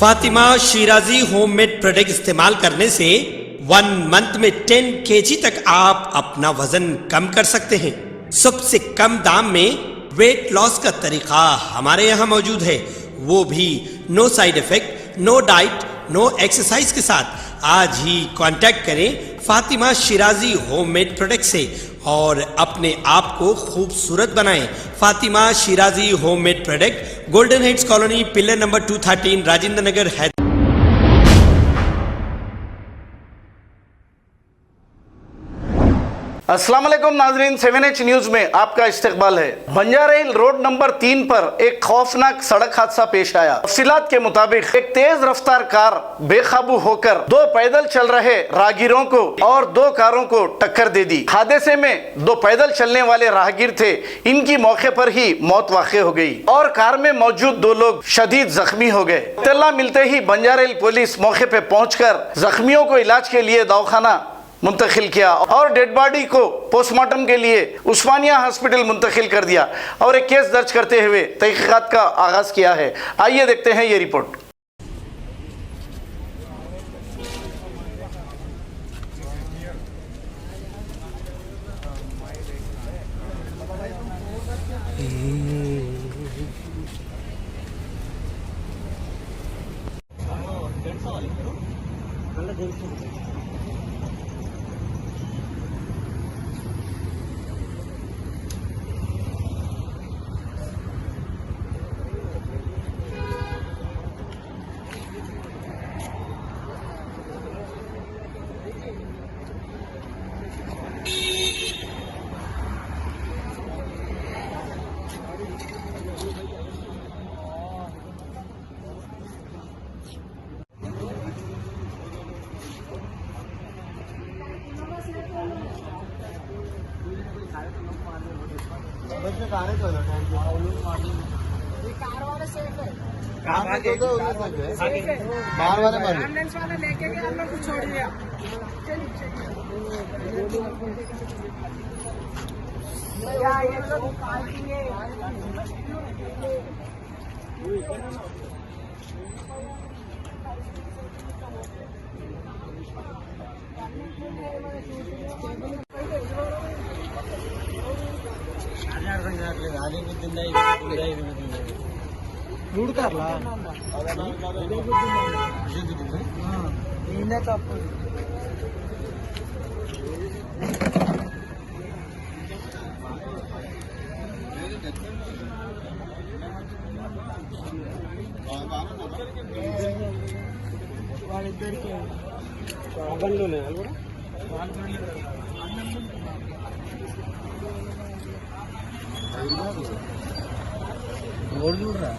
Fatima Shirazi homemade product इस्तेमाल करने से 1 मंथ में 10 kg तक आप अपना वजन कम कर सकते हैं। सबसे कम दाम में वेट लॉस का तरीका हमारे यहाँ मौजूद है, वो भी no side effect, no diet, no exercise के साथ। आज ही कांटेक्ट करें फातिमा शिराजी होममेड प्रोडक्ट से और अपने आप को खूबसूरत बनाएं। Fatima Shirazi homemade product, Golden Heights colony, pillar number 213, Rajendra Nagar, Hyderabad. अस्सलाम वालेकुम नाजरीन, 7H न्यूज में आपका इस्तकबाल है। बंजाराहिल रोड नंबर 3 पर एक खौफनाक सड़क हादसा पेश आया। तफसीलात के मुताबिक एक तेज रफ्तार कार बेकाबू होकर 2 पैदल चल रहे राहगीरों को और 2 कारों को टक्कर दे दी। हादसे में 2 पैदल चलने वाले राहगीर थे, इनकी मौके पर ही मौत वाक़ई हो गई और कार में मौजूद 2 लोग शदीद जख्मी हो गए। इत्तला मिलते ही बंजाराहिल पुलिस मौके पर पहुंचकर जख्मियों को इलाज के लिए दवाखाना मुंतकिल किया और डेड बॉडी को पोस्टमार्टम के लिए उस्मानिया हॉस्पिटल मुंतकिल कर दिया और एक केस दर्ज करते हुए तहकीकात का आगाज किया है। आइए देखते हैं ये रिपोर्ट। बाहर वाले एम्बुलेंस वाला लेके गया, हम लोग को छोड़ दिया। ये लोग रूड कर ला तप्प వాళ్ళిద్దరికి బండ్లోనే और दूर रहा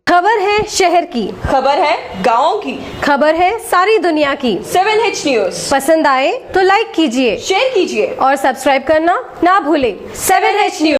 खबर है शहर की, खबर है गाँव की, खबर है सारी दुनिया की। 7H न्यूज पसंद आए तो लाइक कीजिए, शेयर कीजिए और सब्सक्राइब करना ना भूलें। 7H news.